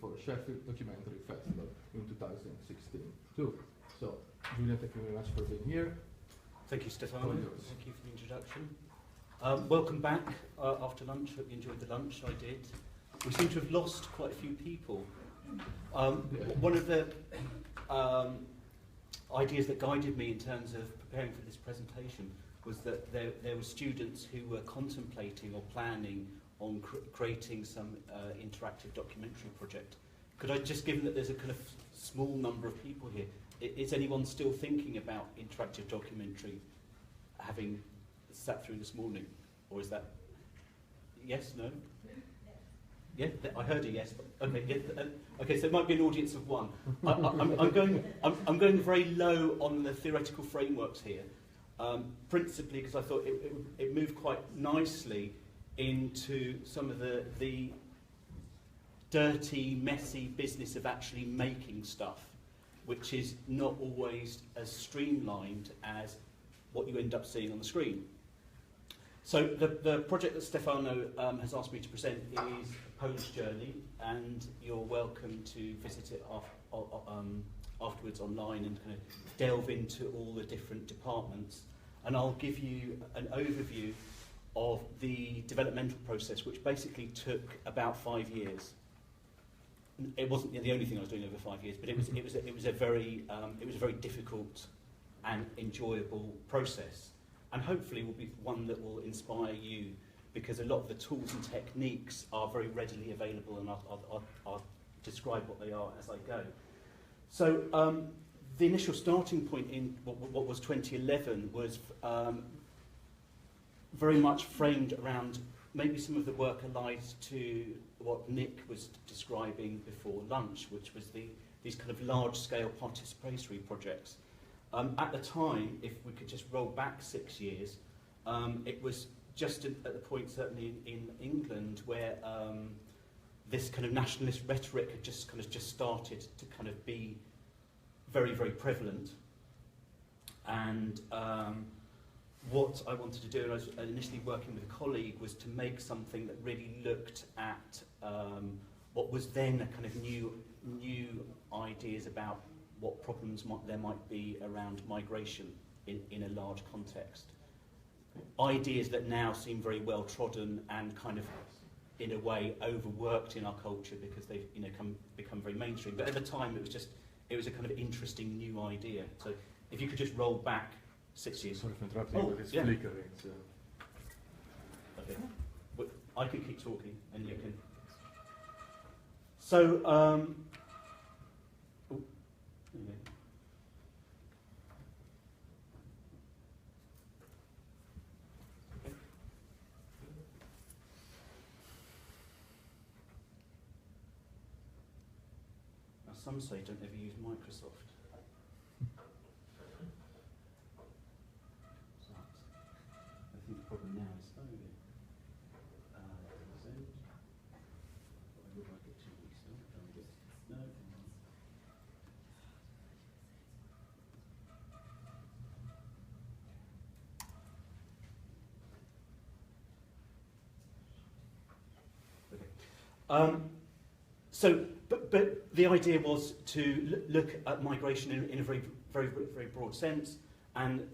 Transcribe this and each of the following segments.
for Sheffield Documentary Festival in 2016 too. So, Julian, thank you very much for being here. Thank you, Stefano. Thank you for the introduction. Welcome back after lunch. Hope you enjoyed the lunch. I did. We seem to have lost quite a few people. One of the ideas that guided me in terms of preparing for this presentation was that there were students who were contemplating or planning on creating some interactive documentary project. Could I just, given that there's a kind of small number of people here, is anyone still thinking about interactive documentary, having sat through this morning? Or is that yes, no? Yeah, I heard a yes. Okay, yeah, okay. So it might be an audience of one. I'm going very low on the theoretical frameworks here, principally because I thought it moved quite nicely into some of the dirty, messy business of actually making stuff, which is not always as streamlined as what you end up seeing on the screen. So the project that Stefano has asked me to present is Polish Journey, and you're welcome to visit it afterwards online and kind of delve into all the different departments. And I'll give you an overview of the developmental process, which basically took about 5 years. It wasn't the only thing I was doing over 5 years, but it was a very difficult and enjoyable process, and hopefully will be one that will inspire you, because a lot of the tools and techniques are very readily available, and I'll describe what they are as I go. So the initial starting point in what was 2011 was very much framed around maybe some of the work allied to what Nick was describing before lunch, which was these kind of large-scale participatory projects. At the time, if we could just roll back 6 years, it was just at the point, certainly in England, where this kind of nationalist rhetoric had just started to kind of be very, very prevalent. And what I wanted to do, and I was initially working with a colleague, was to make something that really looked at what was then a kind of new ideas about what problems there might be around migration in a large context. Ideas that now seem very well trodden and kind of, in a way, overworked in our culture because they've become very mainstream. But at the time, it was a kind of interesting new idea. So if you could just roll back 6 years. Sorry for interrupting, but it's flickering. So. Okay. Well, I can keep talking, and you can. So, Now, some say don't ever use Microsoft. I think the problem now is I would like it 2 weeks now. No. But the idea was to look at migration in a very, very, very broad sense, and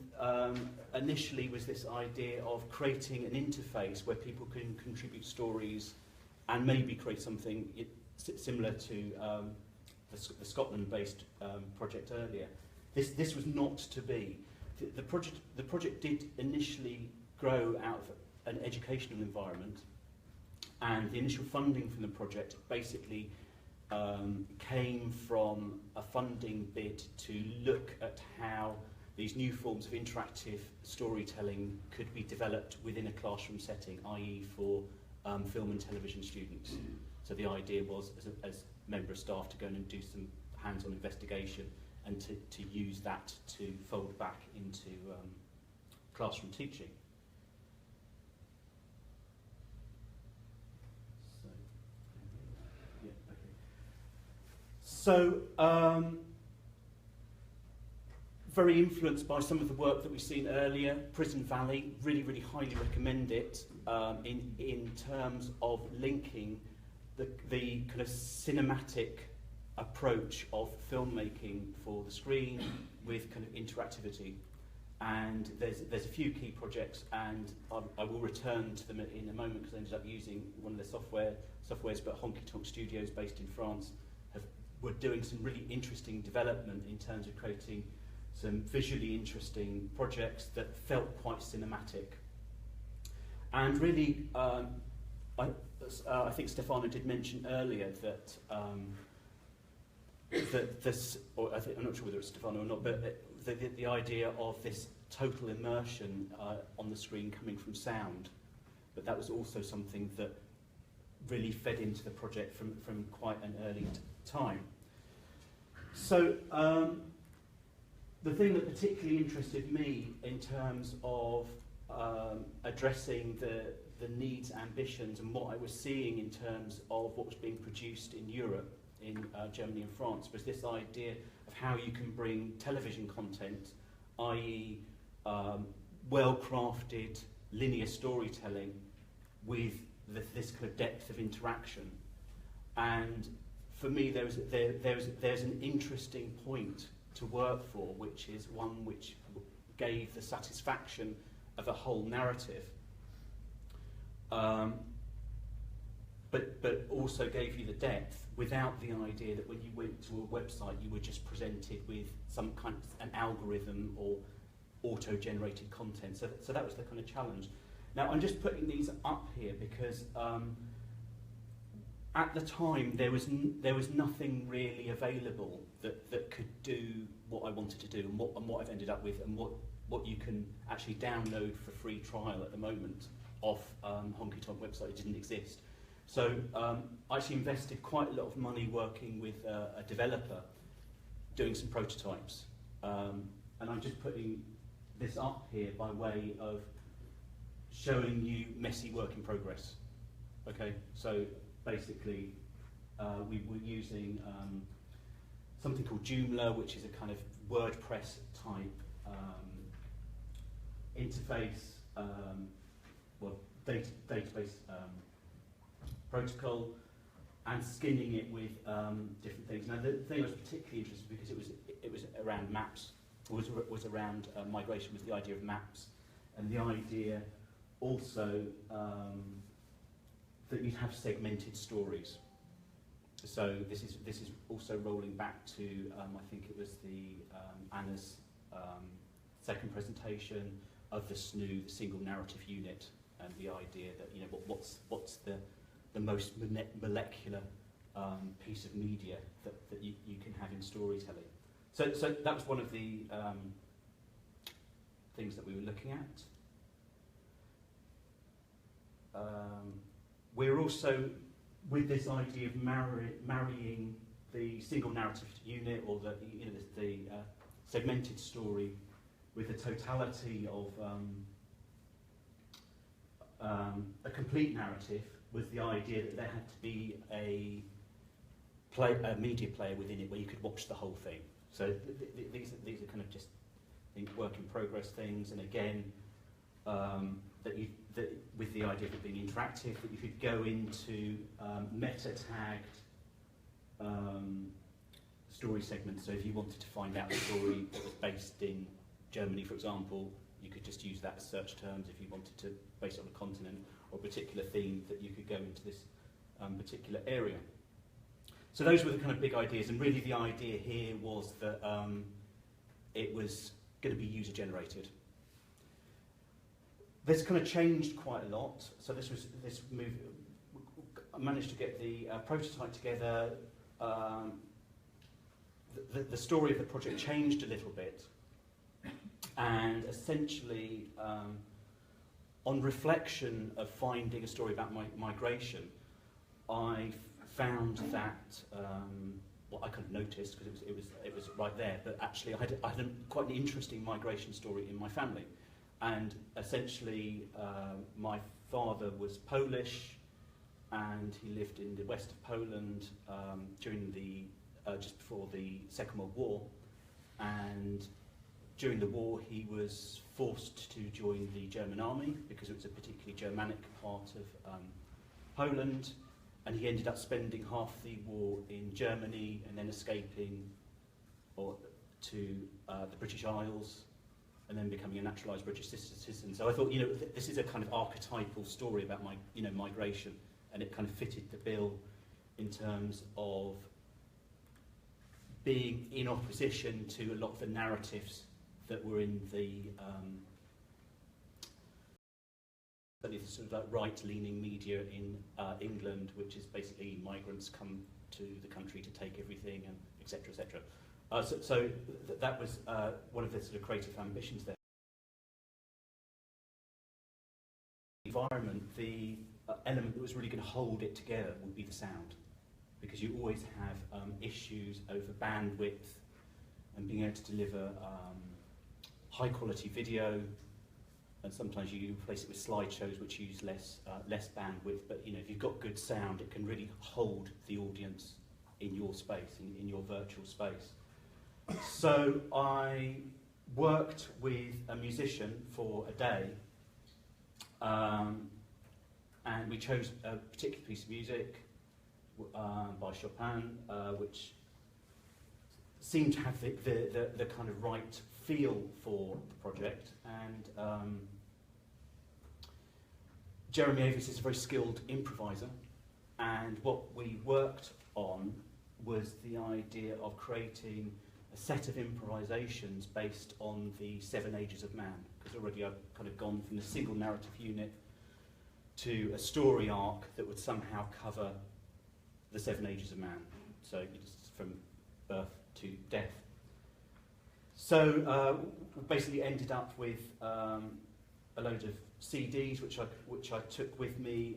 initially was this idea of creating an interface where people can contribute stories and maybe create something similar to the Scotland-based project earlier. This was not to be. The project did initially grow out of an educational environment, and the initial funding from the project basically came from a funding bid to look at how these new forms of interactive storytelling could be developed within a classroom setting, i.e. for film and television students. So the idea was, as member of staff, to go in and do some hands-on investigation and to use that to fold back into classroom teaching. So, very influenced by some of the work that we've seen earlier. Prison Valley, really, really highly recommend it in terms of linking the kind of cinematic approach of filmmaking for the screen with kind of interactivity. And there's a few key projects, and I will return to them in a moment because I ended up using one of the softwares, but Honky Tonk Studios, based in France, were doing some really interesting development in terms of creating some visually interesting projects that felt quite cinematic. And really, I think Stefano did mention earlier that that this, or I'm not sure whether it's Stefano or not, but the idea of this total immersion on the screen coming from sound, but that was also something that really fed into the project from quite an early time. So the thing that particularly interested me in terms of addressing the needs, ambitions, and what I was seeing in terms of what was being produced in Europe, in Germany and France, was this idea of how you can bring television content, i.e. well-crafted linear storytelling, with this kind of depth of interaction. And for me, there's an interesting point to work for, which is one which gave the satisfaction of a whole narrative, but also gave you the depth without the idea that when you went to a website you were just presented with some kind of an algorithm or auto-generated content. So that was the kind of challenge. Now I'm just putting these up here because at the time there was nothing really available that could do what I wanted to do, and what I've ended up with, and what you can actually download for free trial at the moment off Honky Tonk website. It didn't exist. So I actually invested quite a lot of money working with a developer doing some prototypes. And I'm just putting this up here by way of showing you messy work in progress. Okay, so basically we were using something called Joomla, which is a kind of WordPress type interface, database protocol, and skinning it with different things. Now the thing I was particularly interested because it was around maps, was around migration, was the idea of maps, and the idea also that you'd have segmented stories. So this is also rolling back to I think it was the Anna's second presentation of the SNU, the single narrative unit, and the idea that what's the most molecular piece of media that you can have in storytelling. So that was one of the things that we were looking at. We're also, with this idea of marrying the single narrative unit, or the segmented story, with the totality of a complete narrative, was the idea that there had to be a media player within it where you could watch the whole thing. So these are kind of just work in progress things, and again that with the idea of it being interactive, that you could go into meta tagged story segments. So if you wanted to find out a story that was based in Germany, for example, you could just use that as search terms. If you wanted to base it on a continent or a particular theme, that you could go into this particular area. So those were the kind of big ideas, and really the idea here was that it was going to be user generated. This kind of changed quite a lot. So this move, I managed to get the prototype together. The story of the project changed a little bit, and essentially, on reflection of finding a story about migration, I found that I kind of noticed, because it was right there, but actually I had quite an interesting migration story in my family. And essentially, my father was Polish, and he lived in the west of Poland during just before the Second World War. And during the war, he was forced to join the German army because it was a particularly Germanic part of Poland. and he ended up spending half the war in Germany and then escaping to the British Isles and then becoming a naturalised British citizen. So I thought, this is a kind of archetypal story about migration, and it kind of fitted the bill in terms of being in opposition to a lot of the narratives that were in the sort of like right-leaning media in England, which is basically migrants come to the country to take everything, and etc. etc. So that was one of the sort of creative ambitions there. The environment, the element that was really going to hold it together would be the sound, because you always have issues over bandwidth and being able to deliver high-quality video. And sometimes you replace it with slideshows which use less bandwidth, but if you've got good sound, it can really hold the audience in your space, in your virtual space. So I worked with a musician for a day, and we chose a particular piece of music by Chopin, which seemed to have the kind of right feel for the project, and Jeremy Avis is a very skilled improviser, and what we worked on was the idea of creating a set of improvisations based on the 7 Ages of Man, because already I've kind of gone from the single narrative unit to a story arc that would somehow cover the 7 Ages of Man, so it's from birth to death. So we basically ended up with a load of CDs which I took with me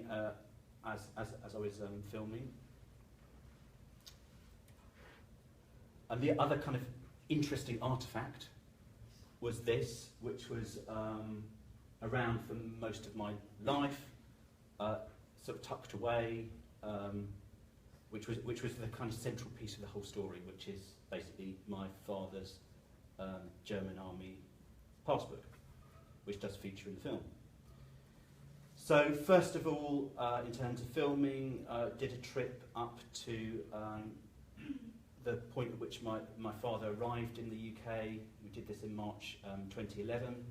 as I was filming. And the other kind of interesting artefact was this, which was around for most of my life, sort of tucked away, which was the kind of central piece of the whole story, which is basically my father's German Army passbook, which does feature in the film. So first of all, in terms of filming, did a trip up to the point at which my father arrived in the UK. We did this in March 2011.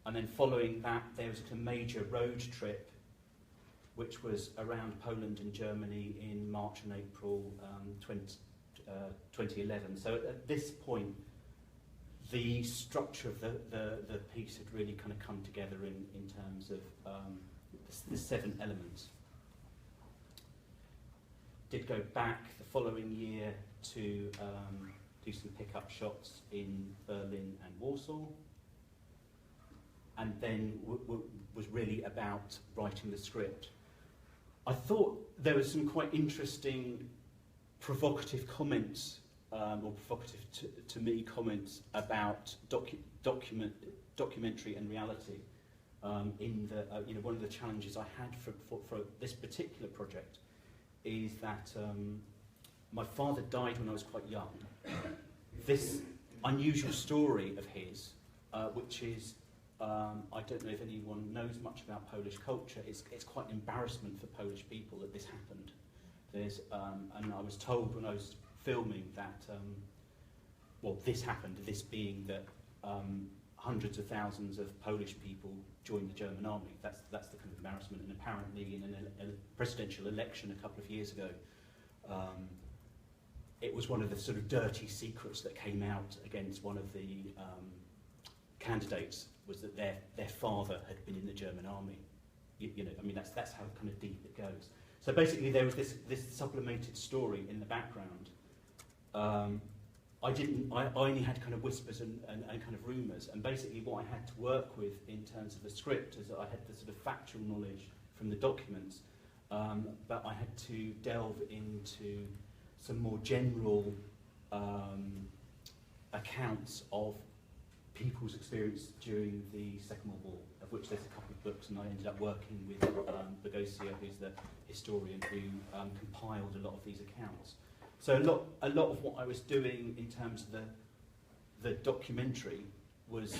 And then following that, there was a major road trip, which was around Poland and Germany in March and April 2011. So at this point, the structure of the piece had really kind of come together in terms of the 7 elements. Did go back the following year to do some pickup shots in Berlin and Warsaw, and then was really about writing the script. I thought there were some quite interesting provocative comments, or provocative to me comments about documentary and reality. In the one of the challenges I had for this particular project is that my father died when I was quite young. This unusual story of his, which is, I don't know if anyone knows much about Polish culture, it's quite an embarrassment for Polish people that this happened. There's, and I was told when I was filming that, this happened, this being that hundreds of thousands of Polish people joined the German army. That's the kind of embarrassment, and apparently in a presidential election a couple of years ago, it was one of the sort of dirty secrets that came out against one of the candidates, was that their father had been in the German army. That's how kind of deep it goes. So basically there was this sublimated story in the background. I only had kind of whispers and kind of rumours, and basically what I had to work with in terms of the script is that I had the sort of factual knowledge from the documents, but I had to delve into some more general accounts of people's experience during the Second World War, of which there's a couple of books, and I ended up working with Bogosia, who's the historian who compiled a lot of these accounts. So a lot of what I was doing in terms of the documentary was,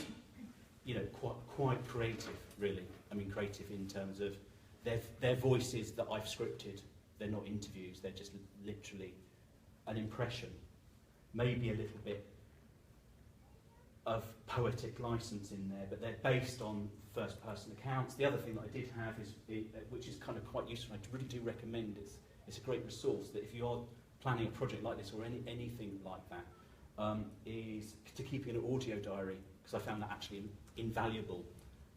quite creative, really. I mean, creative in terms of they're voices that I've scripted. They're not interviews. They're just literally an impression, maybe a little bit of poetic license in there, but they're based on first-person accounts. The other thing that I did have is, which is kind of quite useful, I really do recommend it. It's a great resource that if you are planning a project like this or anything like that, is to keep an audio diary, because I found that actually invaluable.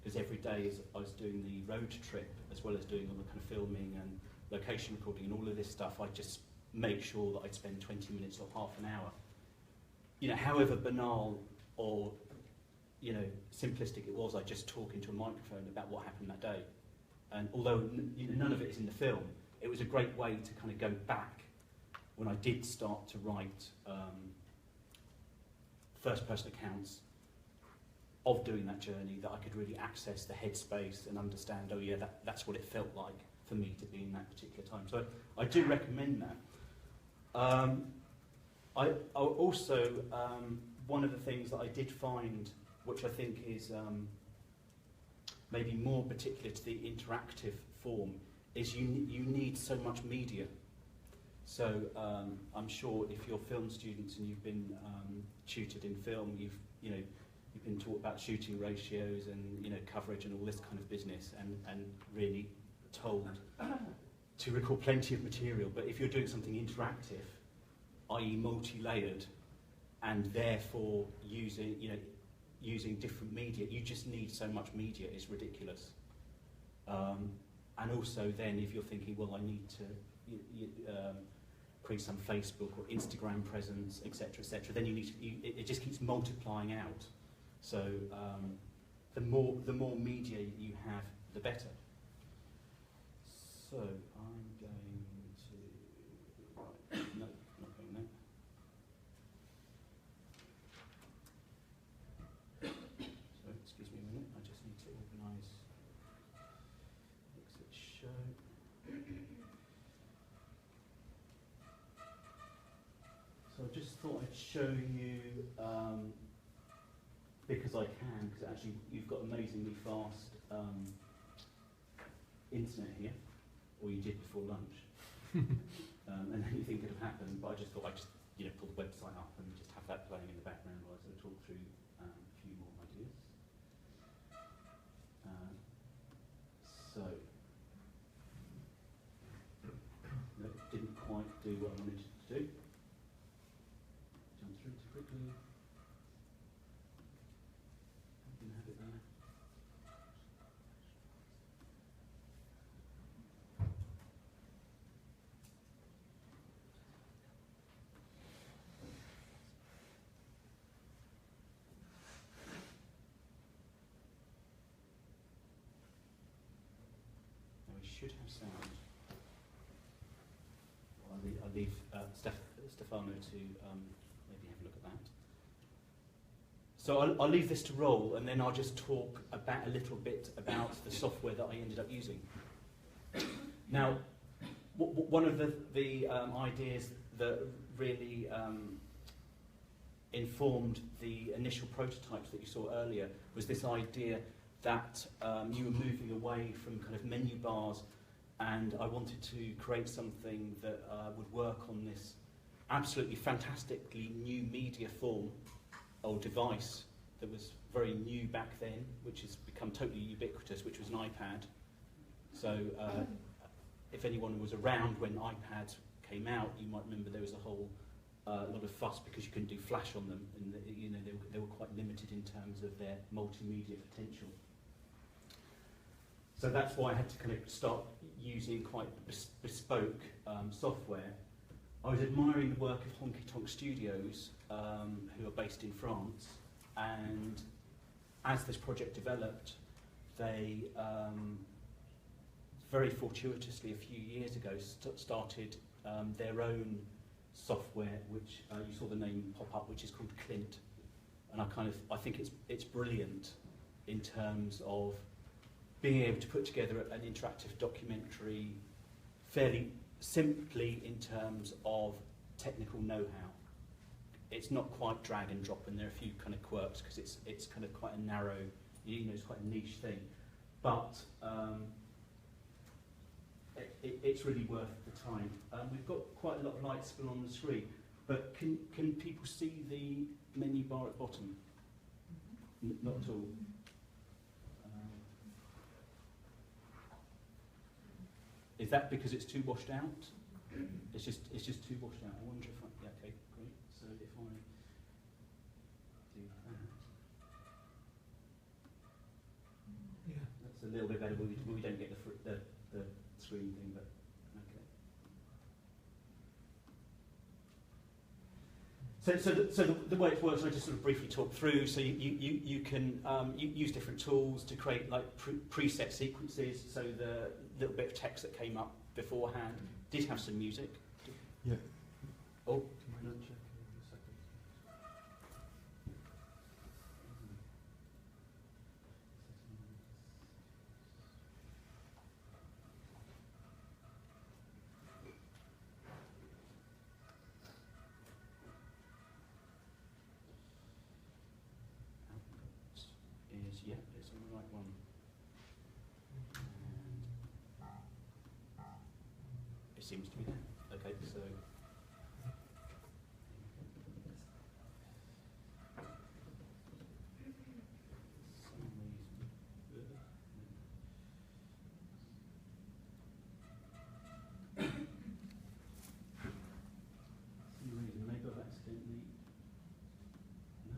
Because every day as I was doing the road trip, as well as doing all the kind of filming and location recording and all of this stuff, I'd just make sure that I'd spend 20 minutes or half an hour. You know, however banal or, you know, simplistic it was, I'd just talk into a microphone about what happened that day. And although none of it is in the film, it was a great way to kind of go back when I did start to write first-person accounts of doing that journey, that I could really access the headspace and understand, oh yeah, that's what it felt like for me to be in that particular time. So I do recommend that. I also, one of the things that I did find, which I think is maybe more particular to the interactive form, is you need so much media. So I'm sure if you're film students and you've been tutored in film, you've been taught about shooting ratios and coverage and all this kind of business, and really told to record plenty of material. But if you're doing something interactive, i.e. multi-layered, and therefore using different media, you just need so much media, it's ridiculous. And also then if you're thinking, well, I need to create some Facebook or Instagram presence, etc., then you need to, it just keeps multiplying out. So the more media you have, the better. So I'm going to, right, no, not going there. So excuse me a minute, I just need to organise exit show. So I just thought I'd show you, because I can, because actually you've got amazingly fast internet here, or you did before lunch, and anything could have happened, but I just thought I'd just pull the website up and just have that playing in the background while I talk through a few more ideas. So, no, didn't quite do what I wanted it to do. Jump through too quickly. Didn't have it there. Now we should have sound. Well, I'll leave Stefano to maybe have a look at that. So I'll leave this to roll, and then I'll just talk about a little bit about the software that I ended up using. Now, one of the ideas that really informed the initial prototypes that you saw earlier was this idea that you were moving away from kind of menu bars, and I wanted to create something that would work on this absolutely fantastically new media form or device that was very new back then, which has become totally ubiquitous, which was an iPad. So if anyone was around when iPads came out, you might remember there was a whole lot of fuss because you couldn't do flash on them, and they were quite limited in terms of their multimedia potential. So that's why I had to kind of start using quite bespoke software. I was admiring the work of Honky Tonk Studios, who are based in France, and as this project developed, they very fortuitously a few years ago started their own software, which you saw the name pop up, which is called Clint, and I think it's brilliant in terms of being able to put together an interactive documentary fairly simply in terms of technical know-how. It's not quite drag and drop, and there are a few kind of quirks because it's kind of quite a narrow, it's quite a niche thing. But it's really worth the time. We've got quite a lot of lights still on the screen, but can people see the menu bar at the bottom? Not at all. Is that because it's too washed out? It's just too washed out. I wonder if yeah, okay, great. So if I do that, Yeah. that's a little bit better. We don't get the screen thing, but okay. So the way it works, I just sort of briefly talk through. So you can use different tools to create like preset sequences. So the little bit of text that came up beforehand did have some music. Yeah. Oh, Do you mind checking in a second? is yeah, it's on the right one. And it seems to be there. Okay, so. Maybe I've accidentally. No.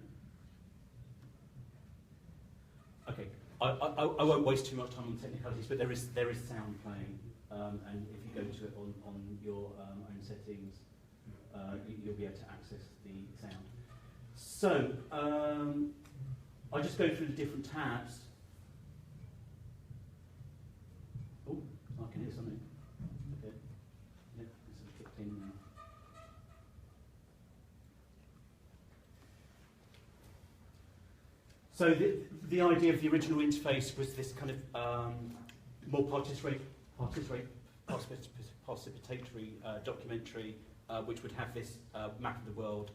Okay, I won't waste too much time on technicalities, but there is sound playing, and if you go to it on your own settings, you'll be able to access the sound. So I'll just go through the different tabs. Oh, I can hear something. Okay, yeah, it's sort of kicked in now. So the idea of the original interface was this kind of more participatory documentary, which would have this map of the world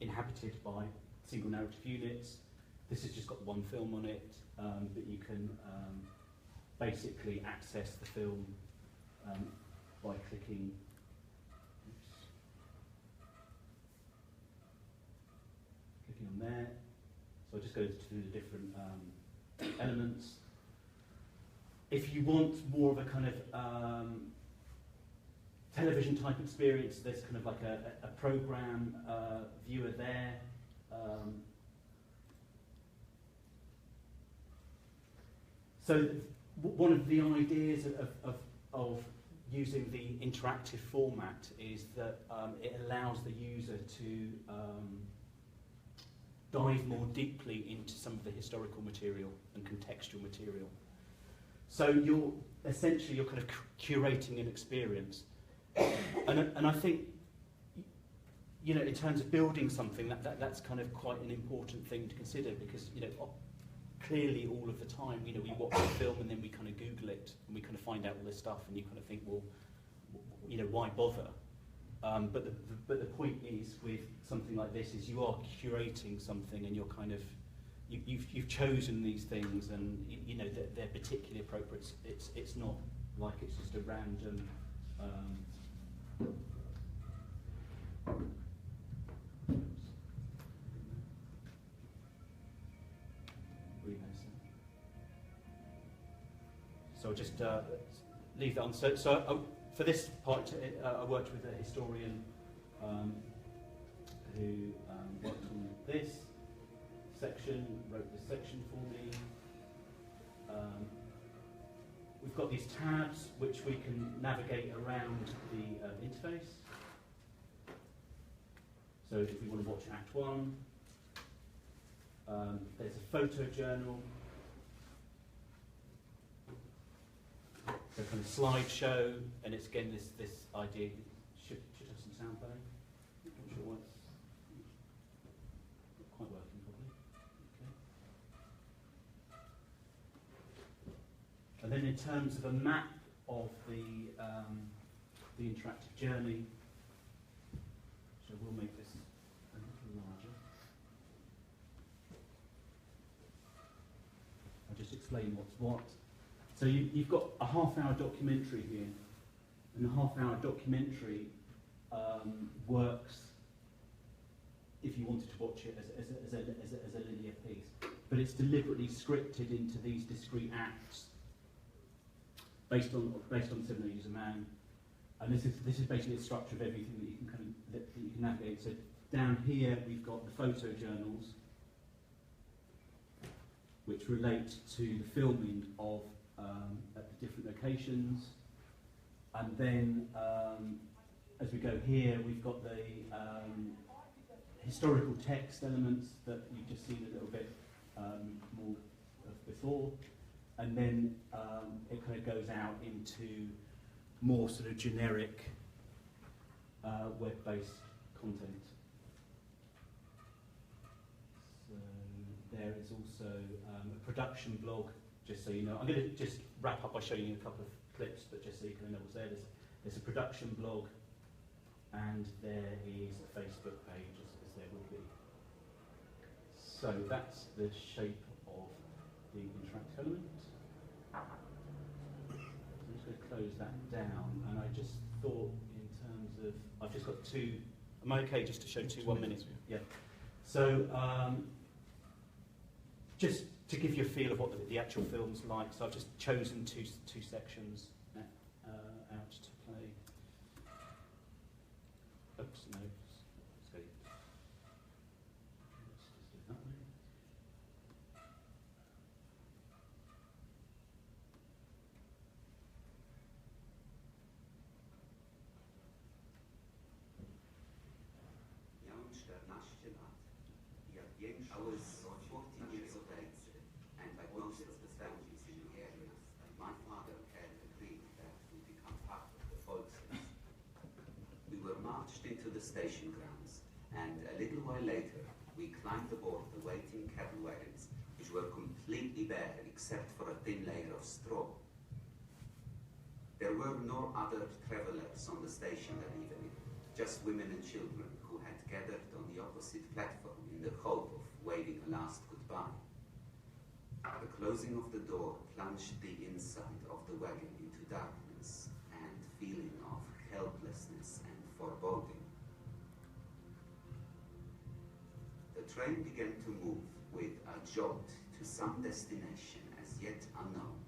inhabited by single narrative units. This has just got one film on it, but you can basically access the film by clicking. Clicking on there. So I'll just go through the different elements. If you want more of a kind of television type experience, there's kind of like a program viewer there. So one of the ideas of using the interactive format is that it allows the user to dive more deeply into some of the historical material and contextual material. So you're kind of curating an experience, and I think, you know, in terms of building something, that's kind of quite an important thing to consider, because, you know, clearly all of the time, you know, we watch a film and then we kind of Google it and we kind of find out all this stuff, and you kind of think, well, you know, why bother? But the point is, with something like this, is you are curating something, and you're kind of you've chosen these things, and you know they're particularly appropriate. It's not like it's just a random. So I'll just leave that on. So for this part, I worked with a historian who worked on this section, wrote this section for me. We've got these tabs which we can navigate around the interface. So if we want to watch Act 1, there's a photo journal. So kind of slideshow, and it's again this idea should have some sound playing. Not sure why it's not quite working properly. Okay. And then in terms of a map of the interactive journey, so we'll make this a little larger. I'll just explain what's what. So you've got a half-hour documentary here, and the half-hour documentary works if you wanted to watch it as a linear piece, but it's deliberately scripted into these discrete acts based on 7 Ages a Man, and this is basically the structure of everything that you can that you can navigate. So down here we've got the photojournals, which relate to the filming of at the different locations, and then as we go here, we've got the historical text elements that you've just seen a little bit more of before, and then it kind of goes out into more sort of generic web-based content. So there is also a production blog, just so you know. I'm going to just wrap up by showing you a couple of clips, but just so you can know what's there. There's a production blog, and there is a Facebook page, as there would be. So that's the shape of the interactive element. I'm just going to close that down, and I just thought in terms of, I've just got two, am I okay just to show 1 minute? Yeah. So just to give you a feel of what the actual film's like, so I've just chosen two sections out to play. Oops, no. Let's go. Let's just do it that way. I was 14 years of age, and like most of the families in the area, my father had agreed that we become part of the Volksfest. We were marched into the station grounds, and a little while later, we climbed aboard the waiting cattle wagons, which were completely bare except for a thin layer of straw. There were no other travelers on the station that evening, just women and children who had gathered on the opposite platform in the hope of waving a last goodbye. The closing of the door plunged the inside of the wagon into darkness and feeling of helplessness and foreboding. The train began to move with a jolt to some destination as yet unknown.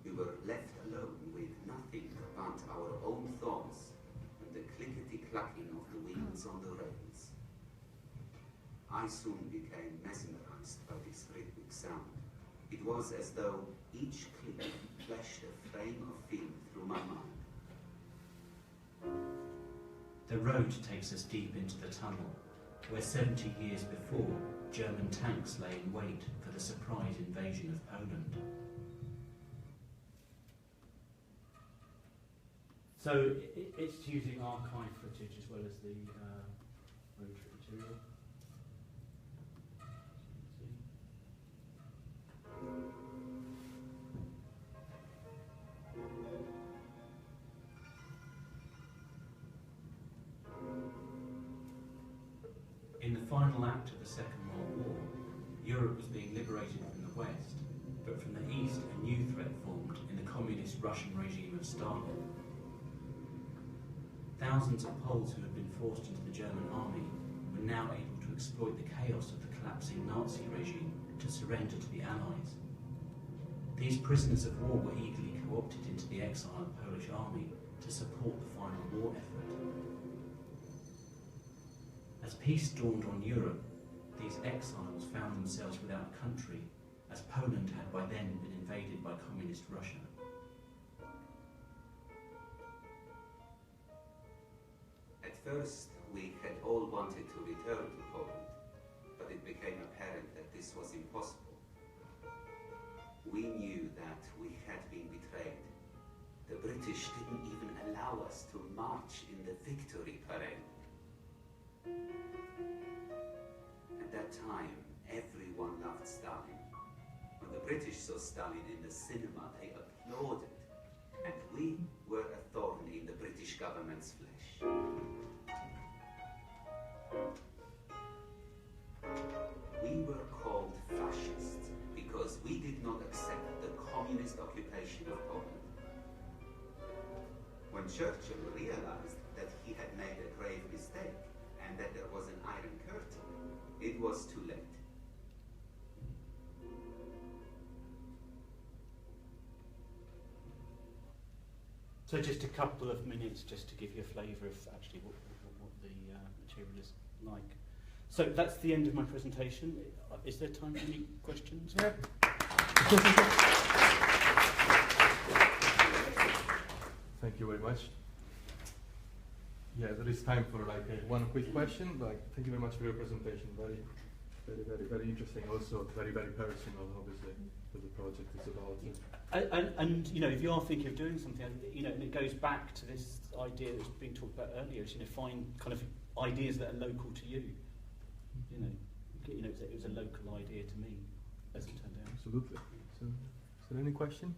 We were left alone with nothing but our own thoughts and the clickety-clacking of the wheels on the rails. I soon became mesmerized by this rhythmic sound. It was as though each click flashed a frame of film through my mind. The road takes us deep into the tunnel, where 70 years before, German tanks lay in wait for the surprise invasion of Poland. So it's using archive footage as well as the road trip material. In the final act of the Second World War, Europe was being liberated from the West, but from the East a new threat formed in the communist Russian regime of Stalin. Thousands of Poles who had been forced into the German army were now able to exploit the chaos of the collapsing Nazi regime to surrender to the Allies. These prisoners of war were eagerly co-opted into the exiled Polish army to support the final war effort. As peace dawned on Europe, these exiles found themselves without a country, as Poland had by then been invaded by communist Russia. At first, we had all wanted to return to Poland, but it became apparent that this was impossible. We knew that we had been betrayed. The British didn't even allow us to march in the victory parade. At that time, everyone loved Stalin. When the British saw Stalin in the cinema, they applauded, and we were a thorn in the British government's flesh. We were called fascists because we did not accept the communist occupation Churchill realized that he had made a grave mistake and that there was an iron curtain, it was too late. So just a couple of minutes just to give you a flavour of actually what the material is like. So that's the end of my presentation. Is there time for any questions? Yeah. Thank you very much. Yeah, there is time for like one quick question. Thank you very much for your presentation. Very interesting. Also, very personal, obviously, what the project is about. And you know, if you are thinking of doing something, you know, and it goes back to this idea that's been talked about earlier, is, you know, find kind of ideas that are local to you. You know, it was a local idea to me, as it turned out. Absolutely. So, is there any question?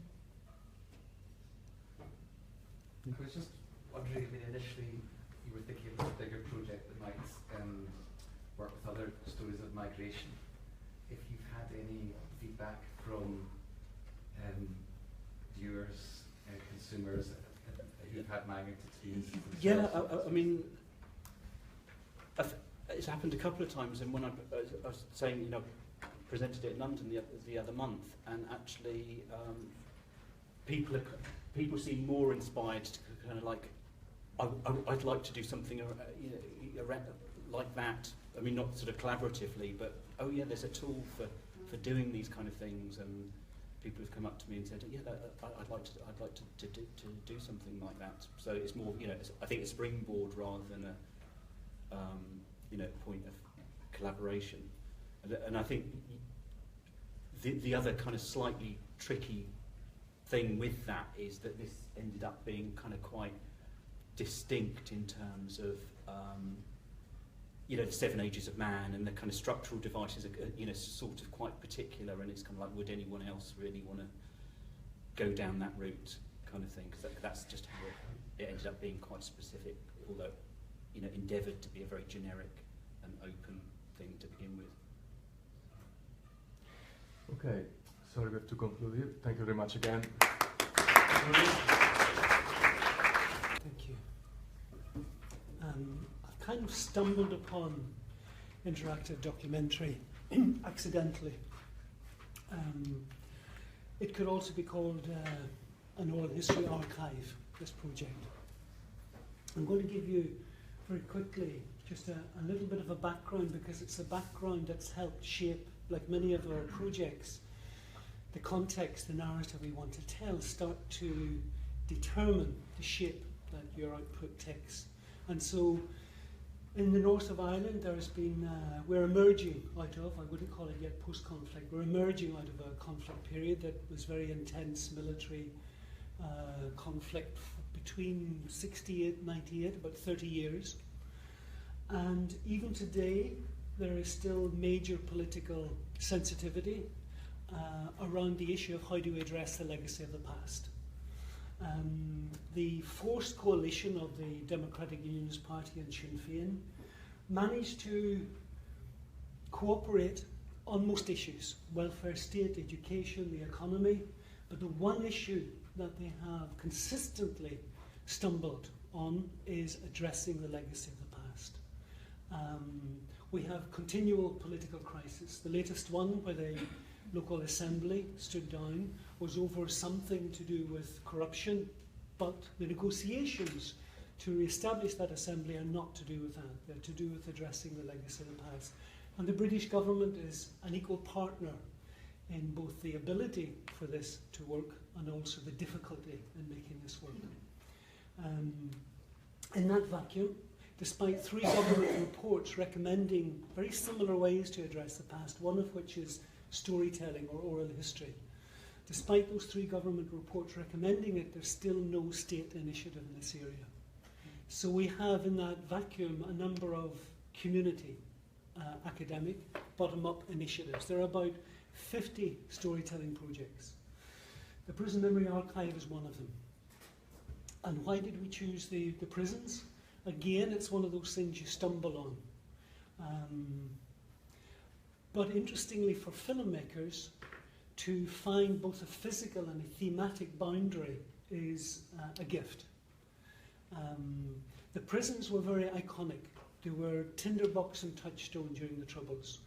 I was just wondering, I mean, initially you were thinking of a bigger project that might work with other stories of migration. If you've had any feedback from viewers and consumers who've had migrant experiences themselves? Yeah, I mean, it's happened a couple of times, and when I was saying, you know, presented it in London the other month, and actually people seem more inspired to kind of like, I'd like to do something like that. I mean, not sort of collaboratively, but oh yeah, there's a tool for doing these kind of things, and people have come up to me and said, yeah, I'd like to do something like that. So it's more, you know, I think a springboard rather than a you know, point of collaboration. And I think the other kind of slightly tricky thing with that is that this ended up being kind of quite distinct in terms of you know, the 7 Ages of Man, and the kind of structural devices are, you know, sort of quite particular, and it's kind of like, would anyone else really want to go down that route kind of thing? Because that's just how it ended up being quite specific, although, you know, endeavoured to be a very generic and open thing to begin with. Okay, sorry, we have to conclude here. Thank you very much again. Thank you. I've kind of stumbled upon interactive documentary accidentally. It could also be called an oral history archive, this project. I'm going to give you very quickly just a little bit of a background, because it's a background that's helped shape, like many of our projects, the context, the narrative we want to tell start to determine the shape that your output takes. And so in the north of Ireland there has been, we're emerging out of, I wouldn't call it yet post-conflict, we're emerging out of a conflict period that was very intense military conflict between 68 and 98, about 30 years. And even today there is still major political sensitivity around the issue of how do we address the legacy of the past. The forced coalition of the Democratic Unionist Party and Sinn Féin managed to cooperate on most issues: welfare state, education, the economy. But the one issue that they have consistently stumbled on is addressing the legacy of the past. We have continual political crisis. The latest one, where the local assembly stood down, was over something to do with corruption, but the negotiations to re-establish that assembly are not to do with that. They're to do with addressing the legacy of the past. And the British government is an equal partner in both the ability for this to work and also the difficulty in making this work. In that vacuum, despite 3 government reports recommending very similar ways to address the past, one of which is storytelling or oral history, despite those 3 government reports recommending it, there's still no state initiative in this area. So we have in that vacuum a number of community, academic, bottom-up initiatives. There are about 50 storytelling projects. The Prison Memory Archive is one of them. And why did we choose the prisons? Again, it's one of those things you stumble on. But interestingly for filmmakers, to find both a physical and a thematic boundary is a gift. The prisons were very iconic. They were tinderbox and touchstone during the Troubles.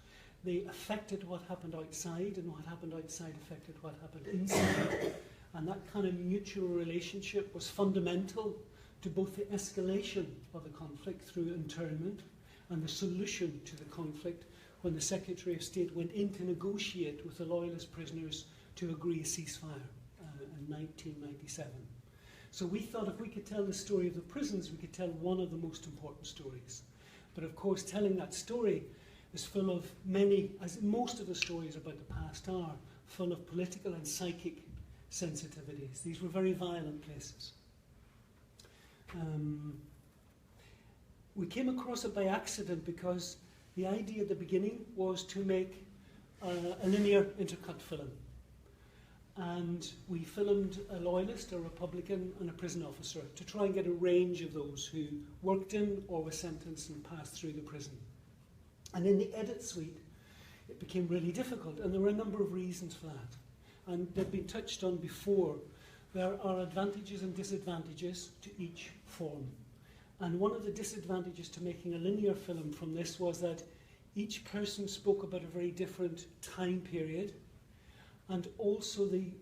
They affected what happened outside, and what happened outside affected what happened inside. And that kind of mutual relationship was fundamental to both the escalation of the conflict through internment and the solution to the conflict when the Secretary of State went in to negotiate with the Loyalist prisoners to agree a ceasefire in 1997. So we thought if we could tell the story of the prisons, we could tell one of the most important stories. But of course, telling that story is full of many, as most of the stories about the past are, full of political and psychic sensitivities. These were very violent places. We came across it by accident because the idea at the beginning was to make a linear intercut film. And we filmed a Loyalist, a Republican, and a prison officer to try and get a range of those who worked in or were sentenced and passed through the prison. And in the edit suite, it became really difficult, and there were a number of reasons for that. And they've been touched on before. There are advantages and disadvantages to each form. And one of the disadvantages to making a linear film from this was that each person spoke about a very different time period. And also the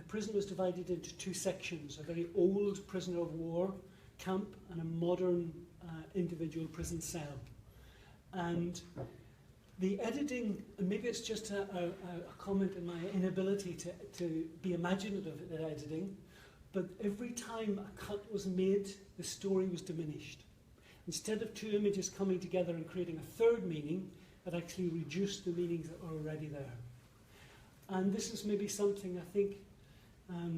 prison was divided into two sections, a very old prisoner of war camp and a modern individual prison cell. And the editing, and maybe it's just a comment in my inability to be imaginative at editing, but every time a cut was made, the story was diminished. Instead of two images coming together and creating a third meaning, it actually reduced the meanings that were already there. And this is maybe something I think,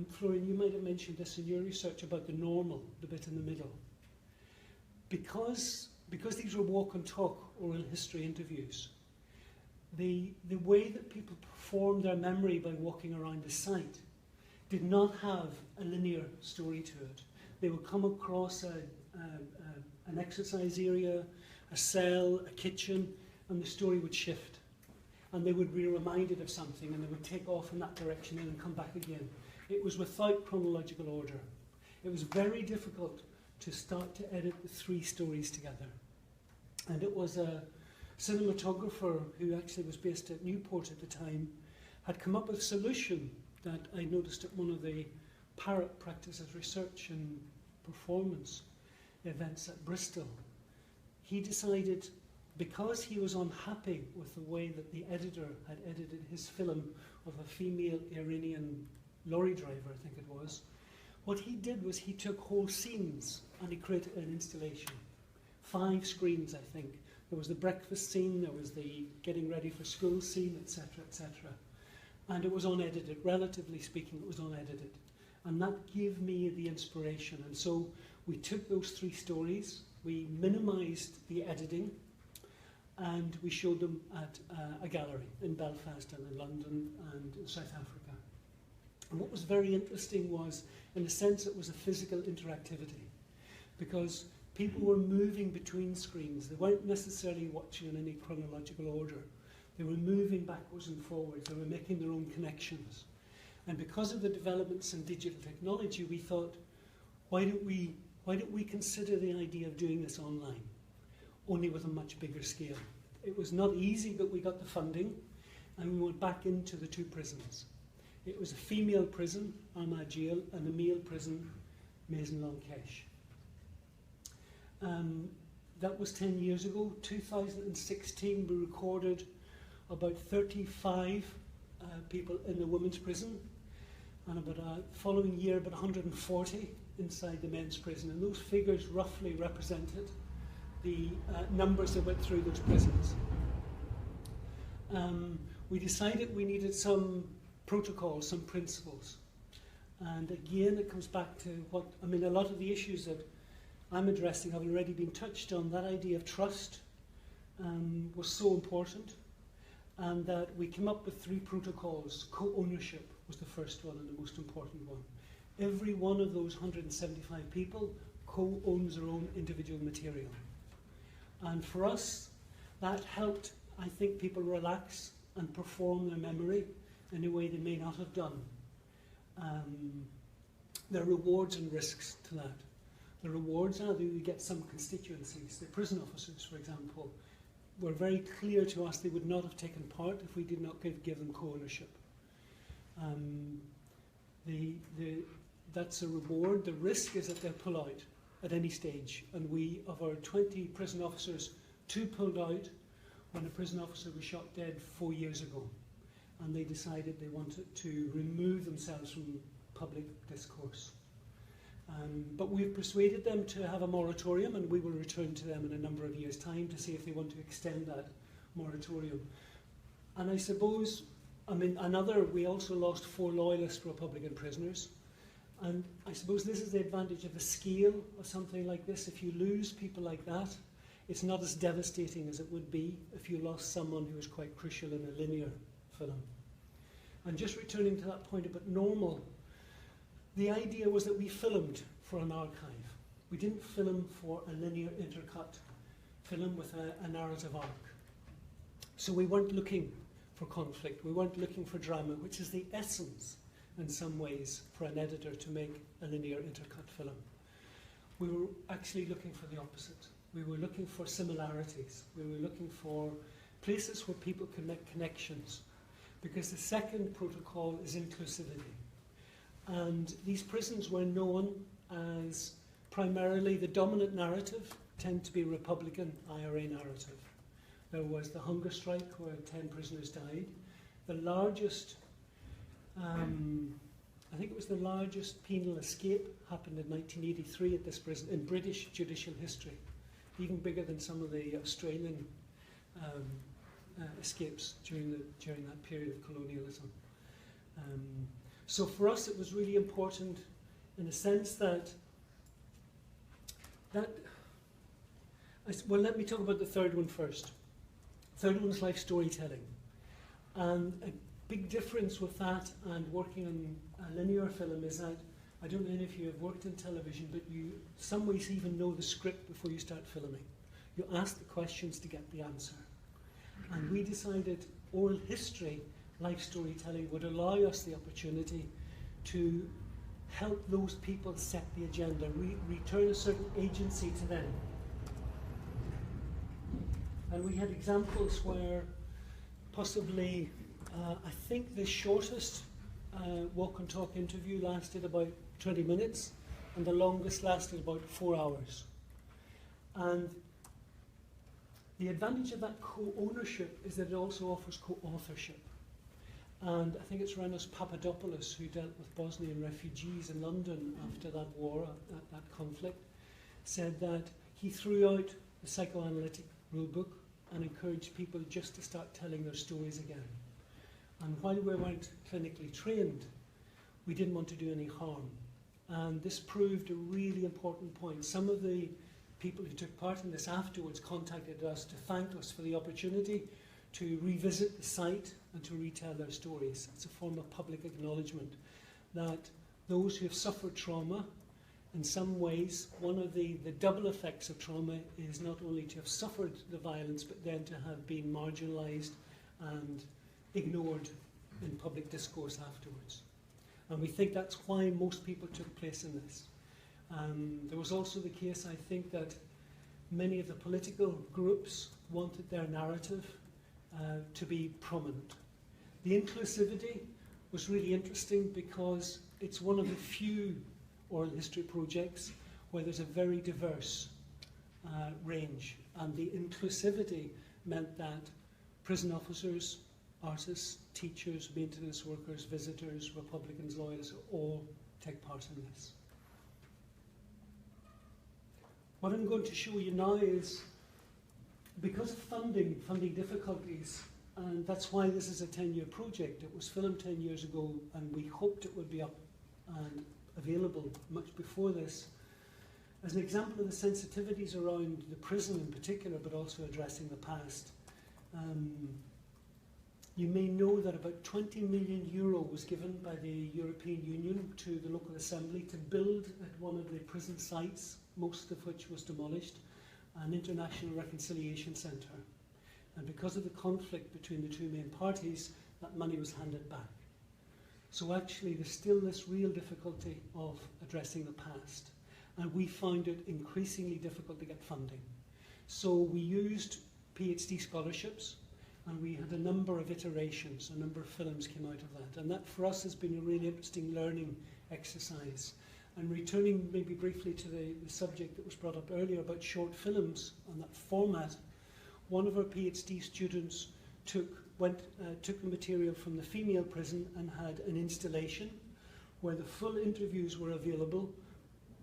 Florian, you might have mentioned this in your research about the normal, the bit in the middle. Because these were walk and talk oral history interviews, the way that people performed their memory by walking around the site did not have a linear story to it. They would come across an exercise area, a cell, a kitchen, and the story would shift. And they would be reminded of something, and they would take off in that direction and then come back again. It was without chronological order. It was very difficult to start to edit the three stories together. And it was a cinematographer who actually was based at Newport at the time, had come up with a solution that I noticed at one of the Parrot Practices Research and Performance events at Bristol. He decided, because he was unhappy with the way that the editor had edited his film of a female Iranian lorry driver, I think it was, what he did was he took whole scenes and he created an installation. 5 screens, I think. There was the breakfast scene, there was the getting ready for school scene, etc., etc. And it was unedited. Relatively speaking, it was unedited. And that gave me the inspiration. And so we took those 3 stories, we minimized the editing, and we showed them at a gallery in Belfast and in London and in South Africa. And what was very interesting was, in a sense, it was a physical interactivity, because people were moving between screens. They weren't necessarily watching in any chronological order. They were moving backwards and forwards. They were making their own connections. And because of the developments in digital technology, we thought, why don't we consider the idea of doing this online, only with a much bigger scale? It was not easy, but we got the funding, and we went back into the 2 prisons. It was a female prison, Armagh Jail, and a male prison, Maison Lankesh. That was 10 years ago. 2016, we recorded about 35 people in the women's prison, and about following year, about 140 inside the men's prison. And those figures roughly represented the numbers that went through those prisons. We decided we needed some protocols, some principles. And again, it comes back to what, I mean, a lot of the issues that I'm addressing have already been touched on. That idea of trust was so important, and that we came up with 3 protocols. Co-ownership was the first one and the most important one. Every one of those 175 people co-owns their own individual material. And for us, that helped, I think, people relax and perform their memory in a way they may not have done. There are rewards and risks to that. the rewards are that we get some constituencies. The prison officers, for example, were very clear to us they would not have taken part if we did not give them co-ownership. That's a reward. The risk is that they'll pull out at any stage. And we, of our 20 prison officers, 2 pulled out when a prison officer was shot dead 4 years ago. And they decided they wanted to remove themselves from public discourse. But we've persuaded them to have a moratorium, and we will return to them in a number of years' time to see if they want to extend that moratorium. And I suppose, we also lost 4 loyalist Republican prisoners. And I suppose this is the advantage of the scale of something like this. If you lose people like that, it's not as devastating as it would be if you lost someone who was quite crucial in a linear film. And just returning to that point about normal, the idea was that we filmed for an archive. We didn't film for a linear intercut film with a narrative arc. So we weren't looking for conflict, we weren't looking for drama, which is the essence, in some ways, for an editor to make a linear intercut film. We were actually looking for the opposite. We were looking for similarities. We were looking for places where people could make connections. Because the second protocol is inclusivity. And these prisons were known as primarily the dominant narrative tend to be Republican IRA narrative. There was the hunger strike where 10 prisoners died. The largest, I think it was the largest penal escape happened in 1983 at this prison in British judicial history, even bigger than some of the Australian escapes during that period of colonialism. So for us it was really important in the sense that well, let me talk about the third one first. Third one is life storytelling. And a big difference with that and working on a linear film is that, I don't know if you have worked in television, but you in some ways even know the script before you start filming. You ask the questions to get the answer. And we decided oral history, life storytelling, would allow us the opportunity to help those people set the agenda, return a certain agency to them. And we had examples where possibly, I think the shortest walk and talk interview lasted about 20 minutes, and the longest lasted about 4 hours. And the advantage of that co-ownership is that it also offers co-authorship. And I think it's Renos Papadopoulos, who dealt with Bosnian refugees in London after that war, that conflict, said that he threw out the psychoanalytic rulebook and encouraged people just to start telling their stories again. And while we weren't clinically trained, we didn't want to do any harm. And this proved a really important point. Some of the people who took part in this afterwards contacted us to thank us for the opportunity to revisit the site and to retell their stories. It's a form of public acknowledgement that those who have suffered trauma, in some ways, one of the double effects of trauma is not only to have suffered the violence, but then to have been marginalised and ignored in public discourse afterwards. And we think that's why most people took place in this. There was also the case, I think, that many of the political groups wanted their narrative to be prominent. The inclusivity was really interesting because it's one of the few oral history projects where there's a very diverse range. And the inclusivity meant that prison officers, artists, teachers, maintenance workers, visitors, Republicans, loyalists, all take part in this. What I'm going to show you now is, because of funding difficulties, and that's why this is a 10-year project. It was filmed 10 years ago, and we hoped it would be up and available much before this. As an example of the sensitivities around the prison in particular, but also addressing the past, you may know that about 20 million euro was given by the European Union to the local assembly to build at one of the prison sites, most of which was demolished, an international reconciliation centre. And because of the conflict between the two main parties, that money was handed back. So actually there's still this real difficulty of addressing the past. and we found it increasingly difficult to get funding. So we used PhD scholarships, and we had a number of iterations, a number of films came out of that. And that for us has been a really interesting learning exercise. And returning maybe briefly to the subject that was brought up earlier about short films and that format, one of our PhD students took the material from the female prison and had an installation where the full interviews were available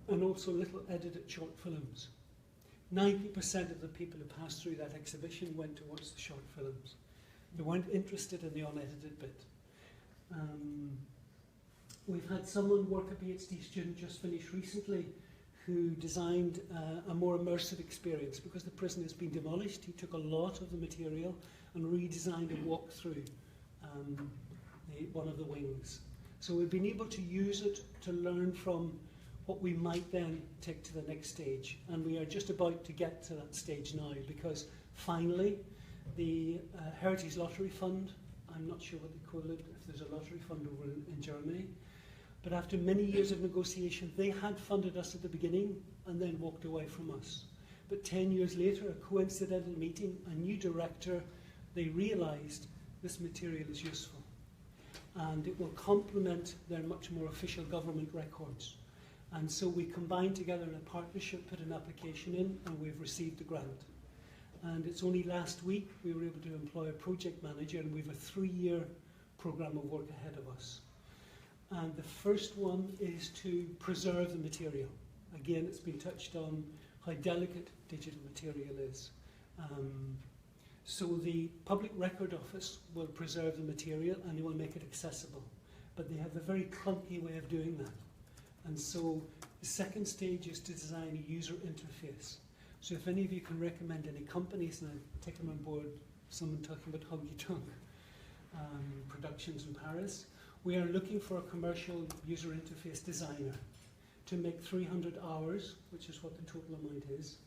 and also little edited short films. 90% of the people who passed through that exhibition went to watch the short films. They weren't interested in the unedited bit. We've had someone work, a PhD student just finished recently, who designed a more immersive experience. Because the prison has been demolished, he took a lot of the material and redesigned a walk-through one of the wings. So we've been able to use it to learn from what we might then take to the next stage. And we are just about to get to that stage now, because finally the Heritage Lottery Fund, I'm not sure what they call it, if there's a lottery fund over in Germany, but after many years of negotiation, they had funded us at the beginning and then walked away from us. But 10 years later, a coincidental meeting, a new director, they realised this material is useful. And it will complement their much more official government records. And so we combined together in a partnership, put an application in, and we've received the grant. And it's only last week we were able to employ a project manager, and we have a 3-year programme of work ahead of us. And the first one is to preserve the material. Again, it's been touched on how delicate digital material is. So the Public Record Office will preserve the material and they will make it accessible. But they have a very clunky way of doing that. And so the second stage is to design a user interface. So if any of you can recommend any companies, and I've taken on board someone talking about Honky Tonk Productions in Paris, we are looking for a commercial user interface designer to make 300 hours, which is what the total amount is,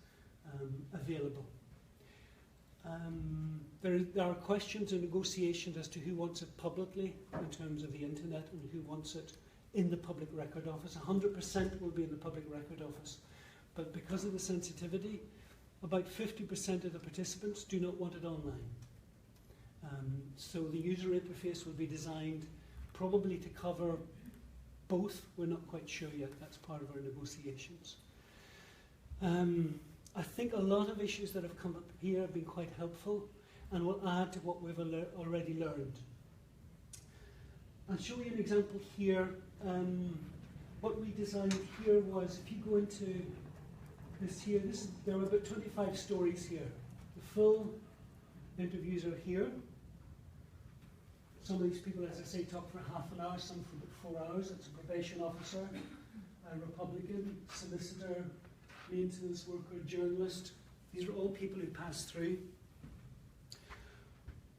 available. There are questions and negotiations as to who wants it publicly in terms of the internet and who wants it in the Public Record Office. 100% will be in the Public Record Office, but because of the sensitivity, about 50% of the participants do not want it online. So the user interface will be designed probably to cover both. We're not quite sure yet. That's part of our negotiations. I think a lot of issues that have come up here have been quite helpful and will add to what we've already learned. I'll show you an example here. What we designed here was, if you go into this here, there are about 25 stories here. The full interviews are here. Some of these people, as I say, talk for half an hour, some for about 4 hours. It's a probation officer, a Republican, solicitor, maintenance worker, journalist. These are all people who pass through.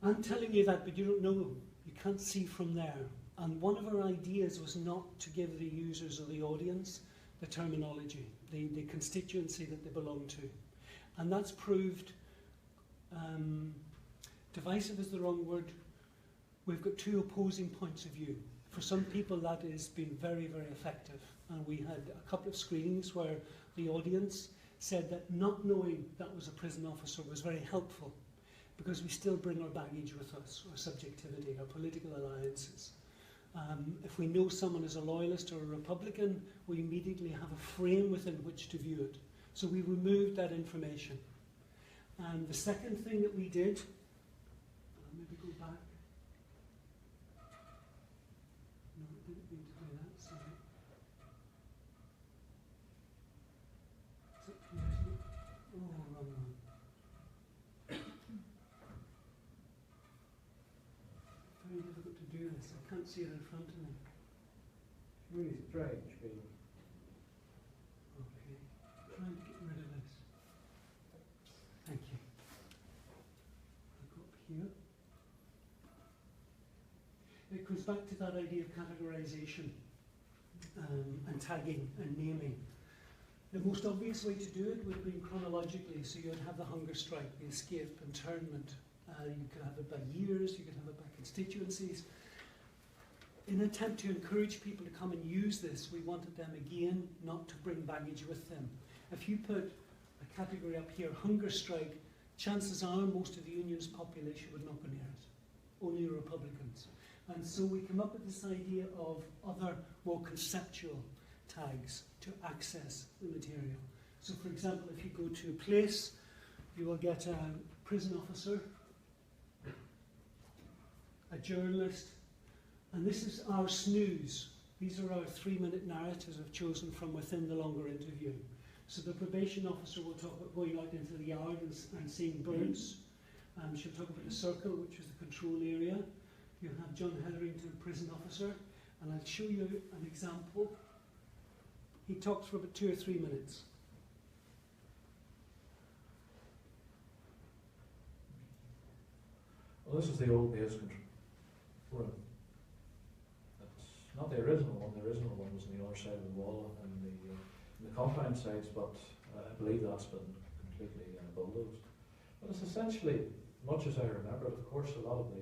I'm telling you that, but you don't know. You can't see from there. And one of our ideas was not to give the users or the audience the terminology, the constituency that they belong to. And that's proved, divisive is the wrong word. We've got two opposing points of view. For some people that has been very, very effective. And we had a couple of screenings where the audience said that not knowing that was a prison officer was very helpful, because we still bring our baggage with us, our subjectivity, our political alliances. If we know someone is a loyalist or a Republican, we immediately have a frame within which to view it. So we removed that information. And the second thing that we did, I'll maybe go back. No, I didn't mean to do that, sorry. Oh, wrong one. Very difficult to do this. I can't see it in front of me. Really strange being. Okay. Trying to get rid of this. Thank you. I'll go up here. It goes back to that idea of categorization and tagging and naming. The most obvious way to do it would have been chronologically, so you would have the hunger strike, the escape, internment. You could have it by years, you could have it by constituencies. in an attempt to encourage people to come and use this, we wanted them again not to bring baggage with them. If you put a category up here, hunger strike, chances are most of the union's population would not go near it, only Republicans. And so we come up with this idea of other more conceptual tags to access the material. So for example, if you go to a place, you will get a prison officer, a journalist, and this is our snooze. These are our 3-minute narratives I've chosen from within the longer interview. So the probation officer will talk about going out into the yard and seeing birds. She'll talk about the circle, which is the control area. You have John Hetherington, prison officer, and I'll show you an example. He talks for about 2 or 3 minutes. Well, this is the old base control room. It's not the original one. The original one was on the other side of the wall and the compound sides, but I believe that's been completely bulldozed. But it's essentially, much as I remember it, of course, a lot of the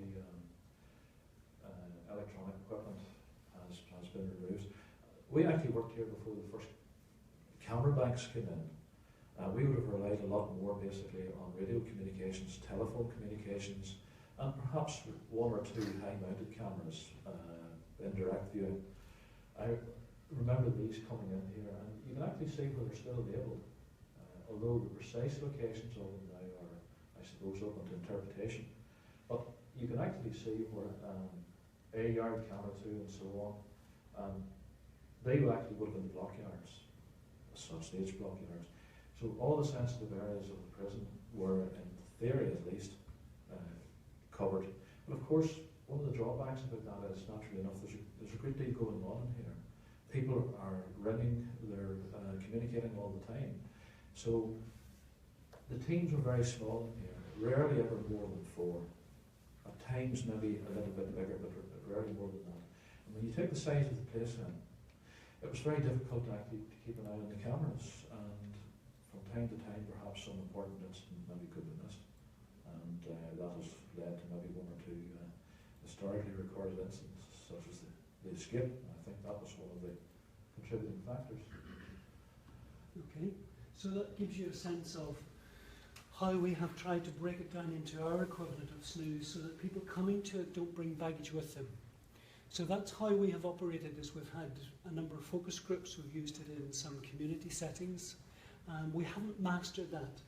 electronic equipment has been removed. We actually worked here before the first camera banks came in. We would have relied a lot more basically on radio communications, telephone communications, and perhaps 1 or 2 high-mounted cameras, indirect viewing. I remember these coming in here, and you can actually see where they're still labelled, although the precise locations of them now are, I suppose, open to interpretation. But you can actually see where A yard, camera 2, and so on. They would have been block yards, sub-stage block yards. So all the sensitive areas of the prison were, in theory at least, covered. But of course, one of the drawbacks about that is, naturally enough, there's a great deal going on in here. People are ringing, they're communicating all the time. So the teams were very small in here, rarely ever more than 4. At times maybe a little bit bigger, but rarely more than that. And when you take the size of the place in, it was very difficult actually to keep an eye on the cameras, and from time to time perhaps some important incident maybe could be missed. And that has led to maybe 1 or 2 historically recorded incidents, such as the escape. I think that was one of the contributing factors. Okay, so that gives you a sense of how we have tried to break it down into our equivalent of snooze so that people coming to it don't bring baggage with them. So that's how we have operated, as we've had a number of focus groups, we've used it in some community settings. We haven't mastered that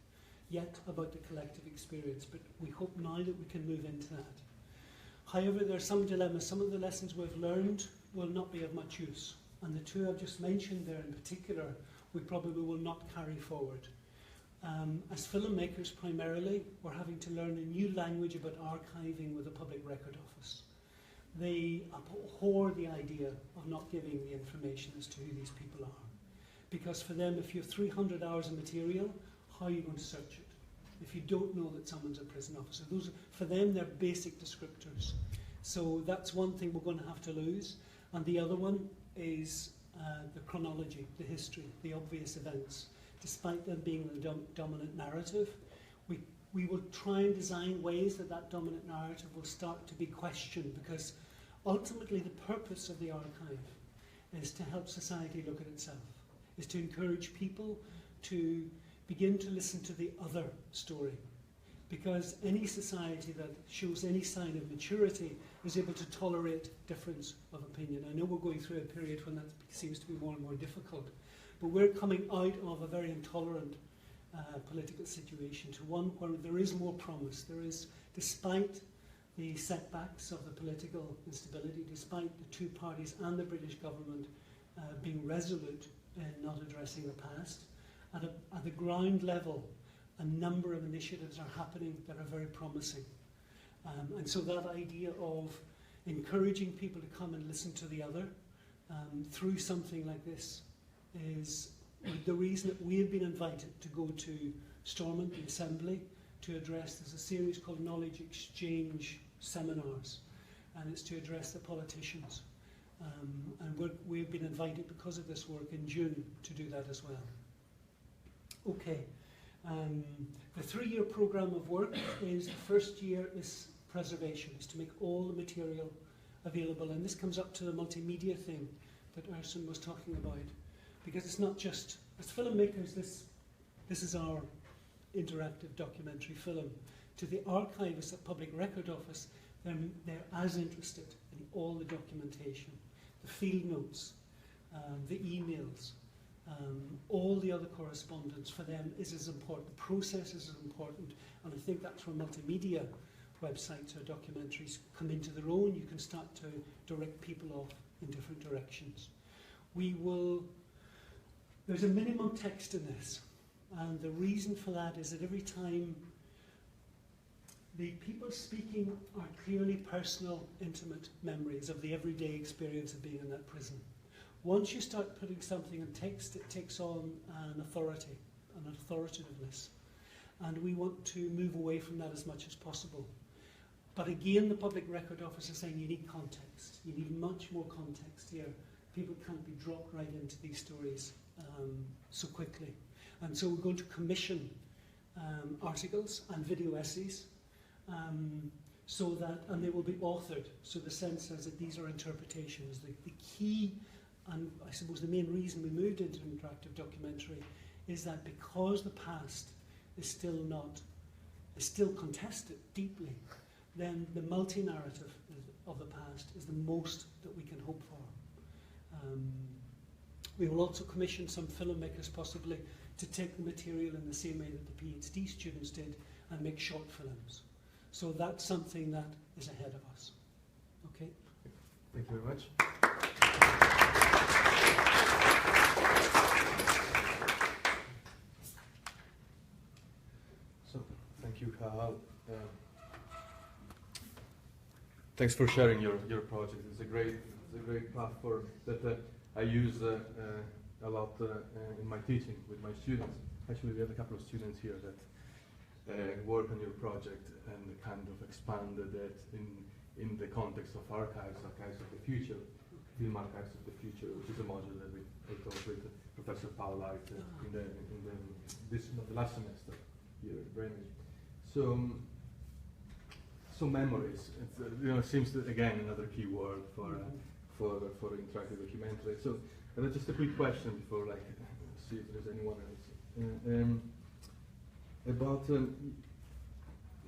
yet about the collective experience, but we hope now that we can move into that. However, there are some dilemmas. Some of the lessons we've learned will not be of much use, and the 2 I've just mentioned there in particular, we probably will not carry forward. As filmmakers primarily, we're having to learn a new language about archiving with the Public Record Office. They abhor the idea of not giving the information as to who these people are. Because for them, if you have 300 hours of material, how are you going to search it if you don't know that someone's a prison officer? Those, for them, they're basic descriptors. So that's one thing we're going to have to lose. And the other one is the chronology, the history, the obvious events. Despite them being the dominant narrative, we will try and design ways that that dominant narrative will start to be questioned, because ultimately the purpose of the archive is to help society look at itself, is to encourage people to begin to listen to the other story. Because any society that shows any sign of maturity is able to tolerate difference of opinion. I know we're going through a period when that seems to be more and more difficult, but we're coming out of a very intolerant political situation to one where there is more promise. There is, despite the setbacks of the political instability, despite the 2 parties and the British government being resolute in not addressing the past, at the ground level, a number of initiatives are happening that are very promising. And so that idea of encouraging people to come and listen to the other through something like this is the reason that we have been invited to go to Stormont, the Assembly, to address, there's a series called Knowledge Exchange Seminars, and it's to address the politicians. And we've been invited because of this work in June to do that as well. Okay, the 3-year programme of work is, the first year is preservation, is to make all the material available. And this comes up to the multimedia thing that Erson was talking about, because it's not just, as filmmakers, this is our interactive documentary film. To the archivists at Public Record Office, they're as interested in all the documentation, the field notes, the emails, all the other correspondence for them is as important. The process is as important, and I think that's where multimedia websites or documentaries come into their own. You can start to direct people off in different directions. There's a minimum text in this, and the reason for that is that every time the people speaking are clearly personal, intimate memories of the everyday experience of being in that prison. Once you start putting something in text, it takes on an authority, an authoritativeness. And we want to move away from that as much as possible. But again, the Public Record Office is saying you need context. You need much more context here. People can't be dropped right into these stories so quickly. And so we're going to commission articles and video essays so that, and they will be authored. So the sense is that these are interpretations. The key, and I suppose the main reason we moved into interactive documentary is that because the past is still contested deeply, then the multi-narrative of the past is the most that we can hope for. We will also commission some filmmakers possibly to take the material in the same way that the PhD students did and make short films. So that's something that is ahead of us. Okay? Thank you very much. So, thank you, Hal. Thanks for sharing your project. It's a great platform that I use a lot in my teaching with my students. Actually, we have a couple of students here that work on your project and kind of expanded it in the context of archives of the future, film archives of the future, which is a module that I taught with Professor Paulite in the last semester here at Brainage. So memories. It seems that again another key word for interactive documentary. So just a quick question before see if there's anyone else.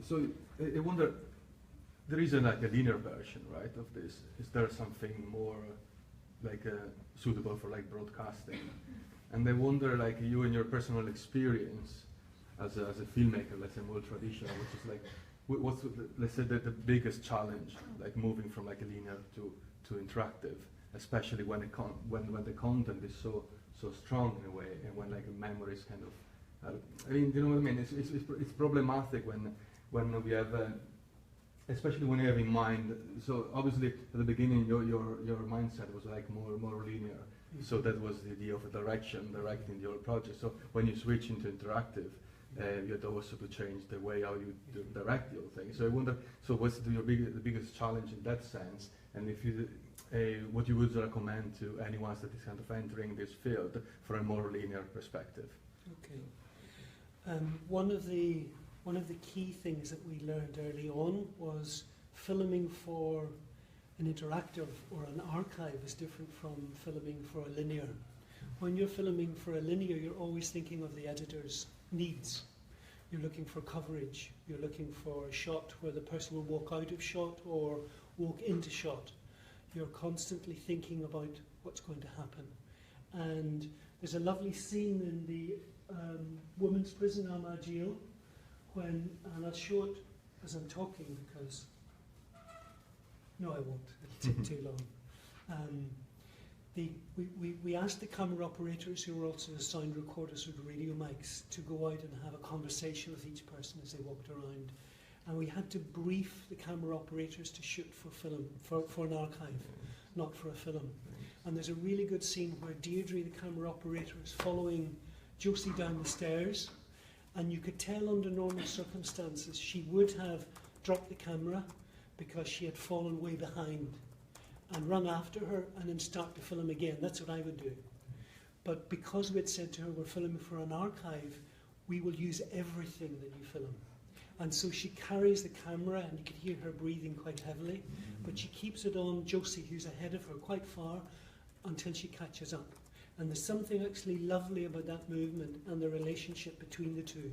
So I wonder, there isn't a linear version, right, of this. Is there something more suitable for broadcasting? And I wonder, you and your personal experience as a filmmaker, let's say more traditional, which is what's let's say the biggest challenge, moving from a linear to interactive, especially when the content is so strong in a way, and when memory is kind of you know what I mean? It's problematic when we have, especially when you have in mind. So obviously at the beginning your mindset was more linear. Mm-hmm. So that was the idea of a directing your project. So when you switch into interactive, you had also to change the way how you direct your thing. So I wonder. So what's the biggest challenge in that sense? And if you what you would recommend to anyone that is kind of entering this field for a more linear perspective? Okay. One of the key things that we learned early on was filming for an interactive or an archive is different from filming for a linear. When you're filming for a linear, you're always thinking of the editor's needs. You're looking for coverage. You're looking for a shot where the person will walk out of shot or walk into shot. You're constantly thinking about what's going to happen. And there's a lovely scene in the women's prison, Ahmad Jail, and I'll show it as I'm talking because, no I won't, it'll take too long. We asked the camera operators, who were also the sound recorders with radio mics, to go out and have a conversation with each person as they walked around. And we had to brief the camera operators to shoot for film, for an archive, not for a film. And there's a really good scene where Deirdre, the camera operator, is following Josie down the stairs, and you could tell under normal circumstances she would have dropped the camera because she had fallen way behind and run after her and then start to film again. That's what I would do. But because we had said to her we're filming for an archive, we will use everything that you film. And so she carries the camera, and you can hear her breathing quite heavily, but she keeps it on Josie, who's ahead of her quite far, until she catches up. And there's something actually lovely about that movement and the relationship between the two.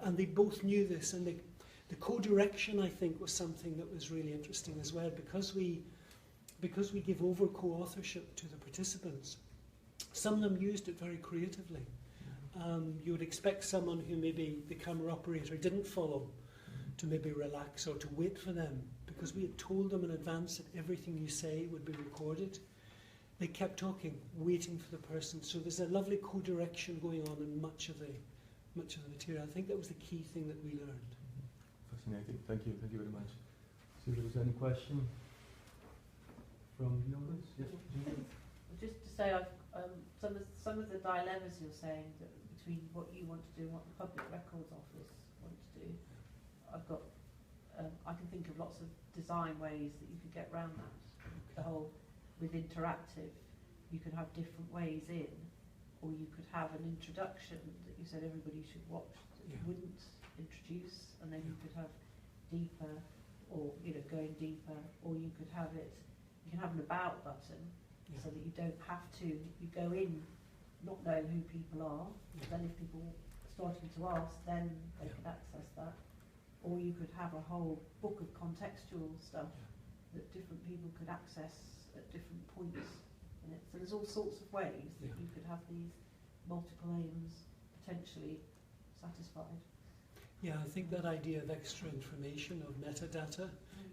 And they both knew this, and the co-direction, I think, was something that was really interesting as well, because we give over co-authorship to the participants. Some of them used it very creatively. You would expect someone who maybe the camera operator didn't follow to maybe relax or to wait for them, because we had told them in advance that everything you say would be recorded. They kept talking, waiting for the person. So there's a lovely co-direction going on in much of the material. I think that was the key thing that we learned. Fascinating. Thank you very much. See if there's any question from the audience. Yes. Just to say, some of the dilemmas you're saying that between what you want to do and what the Public Records Office want to do, I can think of lots of design ways that you could get around that. The whole, with interactive, you could have different ways in, or you could have an introduction that you said everybody should watch that you wouldn't introduce, and then you could have deeper, or going deeper, or you could have it. You can have an about button, so that you don't have to. You go in not knowing who people are. Then if people are starting to ask, then they can access that. Or you could have a whole book of contextual stuff that different people could access at different points in it. So there's all sorts of ways that you could have these multiple aims potentially satisfied. Yeah, I think that idea of extra information, of metadata,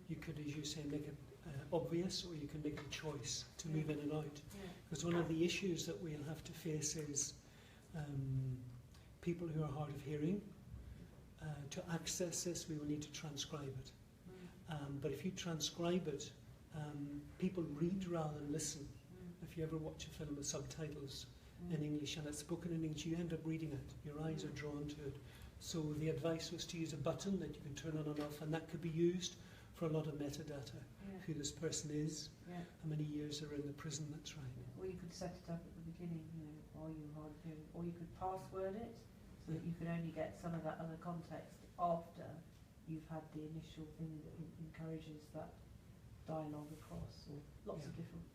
you could, as you say, make it obvious, or you can make a choice to move in and out. Because one of the issues that we'll have to face is people who are hard of hearing. To access this, we will need to transcribe it. But if you transcribe it, people read rather than listen. If you ever watch a film with subtitles in English and it's spoken in English, you end up reading it. Your eyes are drawn to it. So the advice was to use a button that you can turn on and off, and that could be used for a lot of metadata. Who this person is, how many years they're in the prison, that's right. Or you could set it up at the beginning, while you were hard of hearing, or you could password it so that you could only get some of that other context after you've had the initial thing that encourages that dialogue across, or lots of different